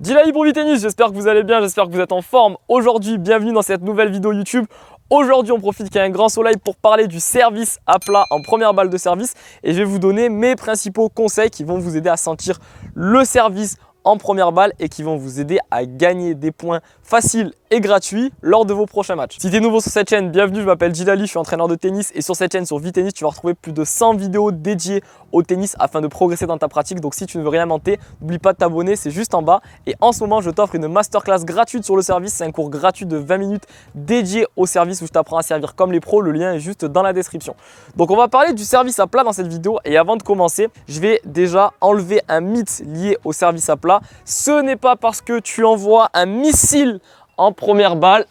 Djilali pour Vitennis, j'espère que vous allez bien, j'espère que vous êtes en forme. Aujourd'hui, bienvenue dans cette nouvelle vidéo YouTube. Aujourd'hui, on profite qu'il y a un grand soleil pour parler du service à plat en première balle de service. Et je vais vous donner mes principaux conseils qui vont vous aider à sentir le service en première balle et qui vont vous aider à gagner des points faciles et gratuits lors de vos prochains matchs. Si tu es nouveau sur cette chaîne, bienvenue, je m'appelle Djilali, je suis entraîneur de tennis et sur cette chaîne, sur Vitennis, tu vas retrouver plus de 100 vidéos dédiées au tennis afin de progresser dans ta pratique. Donc si tu ne veux rien manquer, n'oublie pas de t'abonner, c'est juste en bas. Et en ce moment, je t'offre une masterclass gratuite sur le service. C'est un cours gratuit de 20 minutes dédié au service où je t'apprends à servir comme les pros. Le lien est juste dans la description. Donc on va parler du service à plat dans cette vidéo. Et avant de commencer, je vais déjà enlever un mythe lié au service à plat. Ce n'est pas parce que tu envoies un missile en première balle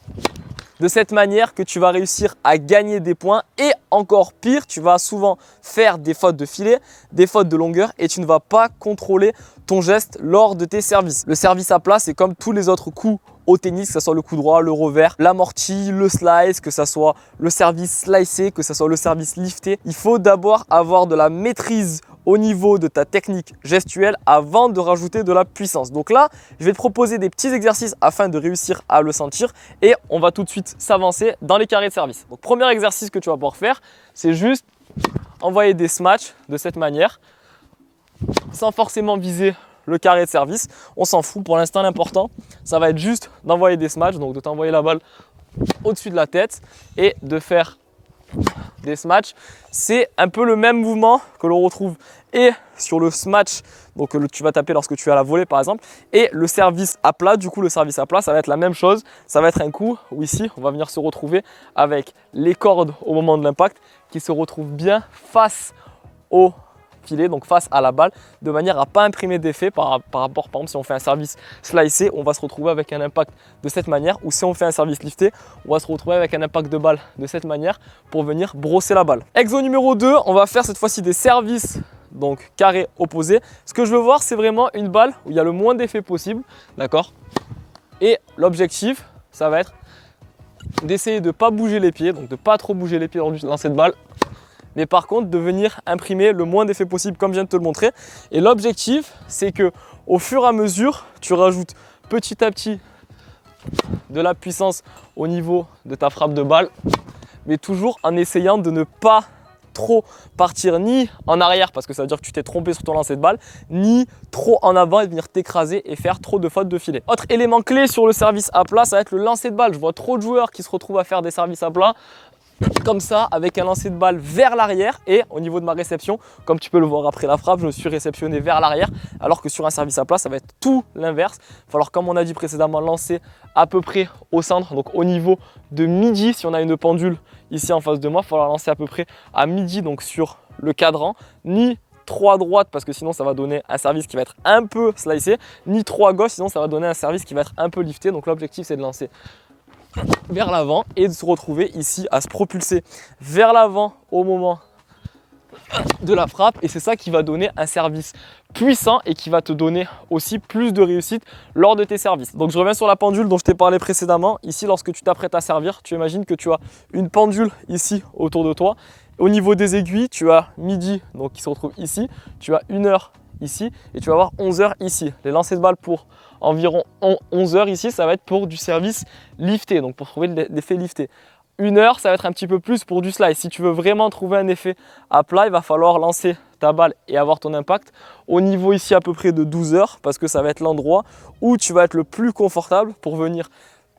de cette manière que tu vas réussir à gagner des points, et encore pire, tu vas souvent faire des fautes de filet, des fautes de longueur et tu ne vas pas contrôler ton geste lors de tes services. Le service à plat, c'est comme tous les autres coups au tennis, que ce soit le coup droit, le revers, l'amorti, le slice, que ce soit le service slicé, que ce soit le service lifté. Il faut d'abord avoir de la maîtrise au niveau de ta technique gestuelle avant de rajouter de la puissance. Donc là, je vais te proposer des petits exercices afin de réussir à le sentir et on va tout de suite s'avancer dans les carrés de service. Donc premier exercice que tu vas pouvoir faire, c'est juste envoyer des smash de cette manière sans forcément viser le carré de service. On s'en fout pour l'instant, l'important ça va être juste d'envoyer des smash, donc de t'envoyer la balle au-dessus de la tête et de faire des smash. C'est un peu le même mouvement que l'on retrouve et sur le smash, donc que tu vas taper lorsque tu es à la volée par exemple, et le service à plat. Du coup, le service à plat, ça va être la même chose. Ça va être un coup où ici, on va venir se retrouver avec les cordes au moment de l'impact qui se retrouvent bien face au filet, donc face à la balle, de manière à ne pas imprimer d'effet par rapport, par exemple, si on fait un service slicé, on va se retrouver avec un impact de cette manière, ou si on fait un service lifté, on va se retrouver avec un impact de balle de cette manière pour venir brosser la balle. Exo numéro 2, on va faire cette fois-ci des services donc carré opposé. Ce que je veux voir, c'est vraiment une balle où il y a le moins d'effet possible, d'accord? Et l'objectif, ça va être d'essayer de ne pas bouger les pieds, donc de ne pas trop bouger les pieds lors du lancer de balle, mais par contre de venir imprimer le moins d'effet possible comme je viens de te le montrer. Et l'objectif, c'est que au fur et à mesure, tu rajoutes petit à petit de la puissance au niveau de ta frappe de balle, mais toujours en essayant de ne pas trop partir ni en arrière parce que ça veut dire que tu t'es trompé sur ton lancer de balle, ni trop en avant et venir t'écraser et faire trop de fautes de filet. Autre élément clé sur le service à plat, ça va être le lancer de balle. Je vois trop de joueurs qui se retrouvent à faire des services à plat comme ça, avec un lancer de balle vers l'arrière, et au niveau de ma réception, comme tu peux le voir après la frappe, je me suis réceptionné vers l'arrière, alors que sur un service à plat, ça va être tout l'inverse. Il va falloir, comme on a dit précédemment, lancer à peu près au centre, donc au niveau de midi. Si on a une pendule ici en face de moi, il va falloir lancer à peu près à midi, donc sur le cadran, ni trop à droite parce que sinon ça va donner un service qui va être un peu slicé, ni trop à gauche, sinon ça va donner un service qui va être un peu lifté. Donc l'objectif, c'est de lancer vers l'avant et de se retrouver ici à se propulser vers l'avant au moment de la frappe, et c'est ça qui va donner un service puissant et qui va te donner aussi plus de réussite lors de tes services. Donc je reviens sur la pendule dont je t'ai parlé précédemment. Ici, lorsque tu t'apprêtes à servir, tu imagines que tu as une pendule ici autour de toi. Au niveau des aiguilles, tu as midi donc qui se retrouve ici, tu as 1 heure ici et tu vas avoir 11 heures ici. Les lancers de balle pour environ 11 heures ici, ça va être pour du service lifté, donc pour trouver l'effet lifté. 1 heure, ça va être un petit peu plus pour du slice. Si tu veux vraiment trouver un effet à plat, il va falloir lancer ta balle et avoir ton impact au niveau ici à peu près de 12 heures, parce que ça va être l'endroit où tu vas être le plus confortable pour venir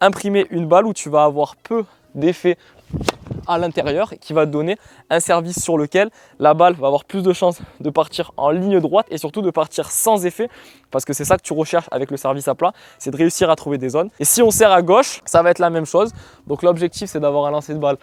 imprimer une balle où tu vas avoir peu d'effet à l'intérieur, qui va te donner un service sur lequel la balle va avoir plus de chances de partir en ligne droite et surtout de partir sans effet, parce que c'est ça que tu recherches avec le service à plat, c'est de réussir à trouver des zones. Et si on sert à gauche, ça va être la même chose. Donc l'objectif, c'est d'avoir un lancer de balle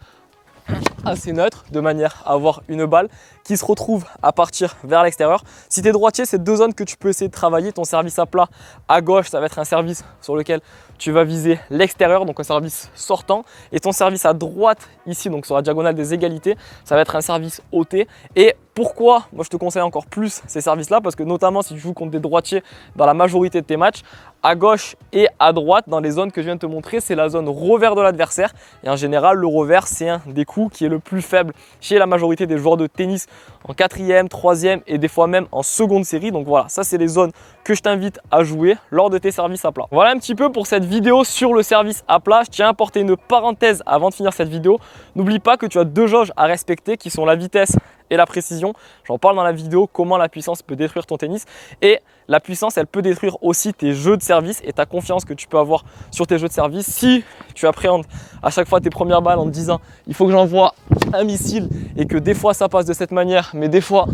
assez neutre, de manière à avoir une balle qui se retrouve à partir vers l'extérieur. Si tu es droitier, c'est 2 zones que tu peux essayer de travailler. Ton service à plat à gauche, ça va être un service sur lequel tu vas viser l'extérieur, donc un service sortant. Et ton service à droite, ici, donc sur la diagonale des égalités, ça va être un service ôté. Et Pourquoi moi je te conseille encore plus ces services-là? Parce que notamment si tu joues contre des droitiers dans la majorité de tes matchs, à gauche et à droite, dans les zones que je viens de te montrer, c'est la zone revers de l'adversaire. Et en général, le revers, c'est un des coups qui est le plus faible chez la majorité des joueurs de tennis en 4e, 3e et des fois même en seconde série. Donc voilà, ça c'est les zones que je t'invite à jouer lors de tes services à plat. Voilà un petit peu pour cette vidéo sur le service à plat. Je tiens à apporter une parenthèse avant de finir cette vidéo. N'oublie pas que tu as deux jauges à respecter qui sont la vitesse et la précision. J'en parle dans la vidéo, comment la puissance peut détruire ton tennis. Et la puissance, elle peut détruire aussi tes jeux de service et ta confiance que tu peux avoir sur tes jeux de service. Si tu appréhendes à chaque fois tes premières balles en te disant il faut que j'envoie un missile et que des fois ça passe de cette manière, mais des fois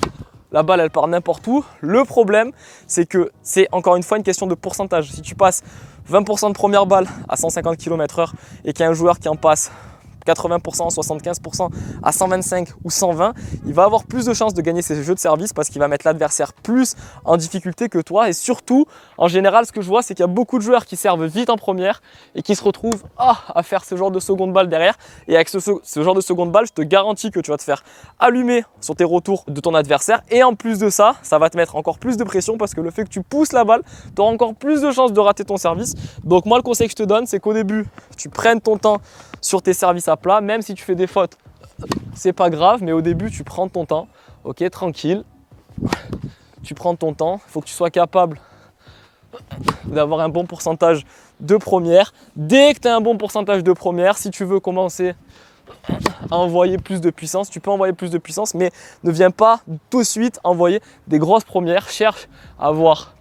la balle elle part n'importe où. Le problème, c'est que c'est encore une fois une question de pourcentage. Si tu passes 20% de première balle à 150 km/h et qu'il y a un joueur qui en passe 80%, 75% à 125 ou 120, il va avoir plus de chances de gagner ses jeux de service parce qu'il va mettre l'adversaire plus en difficulté que toi. Et surtout, en général, ce que je vois, c'est qu'il y a beaucoup de joueurs qui servent vite en première et qui se retrouvent à faire ce genre de seconde balle derrière. Et avec ce genre de seconde balle, je te garantis que tu vas te faire allumer sur tes retours de ton adversaire. Et en plus de ça, ça va te mettre encore plus de pression parce que le fait que tu pousses la balle, tu auras encore plus de chances de rater ton service. Donc moi, le conseil que je te donne, c'est qu'au début, tu prennes ton temps sur tes services à plat, même si tu fais des fautes, c'est pas grave, mais au début tu prends ton temps, ok, tranquille, tu prends ton temps, il faut que tu sois capable d'avoir un bon pourcentage de première. Dès que tu as un bon pourcentage de première, si tu veux commencer à envoyer plus de puissance, tu peux envoyer plus de puissance, mais ne viens pas tout de suite envoyer des grosses premières, cherche à avoir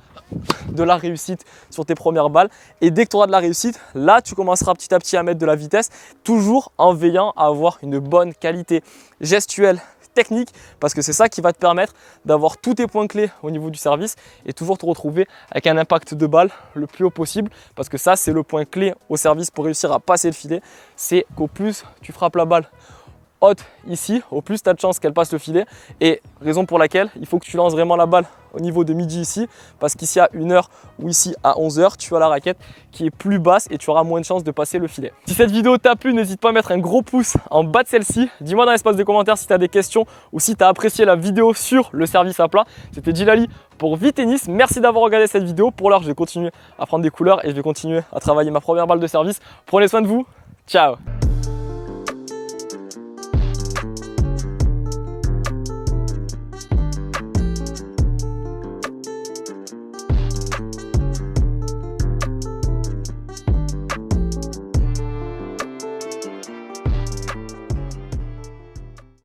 de la réussite sur tes premières balles et dès que tu auras de la réussite, là tu commenceras petit à petit à mettre de la vitesse, toujours en veillant à avoir une bonne qualité gestuelle, technique, parce que c'est ça qui va te permettre d'avoir tous tes points clés au niveau du service et toujours te retrouver avec un impact de balle le plus haut possible, parce que ça c'est le point clé au service pour réussir à passer le filet, c'est qu'au plus tu frappes la balle haute ici, au plus tu as de chances qu'elle passe le filet, et raison pour laquelle il faut que tu lances vraiment la balle au niveau de midi ici, parce qu'ici à 1h ou ici à 11h, tu as la raquette qui est plus basse et tu auras moins de chances de passer le filet. Si cette vidéo t'a plu, n'hésite pas à mettre un gros pouce en bas de celle-ci. Dis-moi dans l'espace de commentaires si tu as des questions ou si tu as apprécié la vidéo sur le service à plat. C'était Djilali pour Vitennis. Merci d'avoir regardé cette vidéo. Pour l'heure, je vais continuer à prendre des couleurs et je vais continuer à travailler ma première balle de service. Prenez soin de vous. Ciao!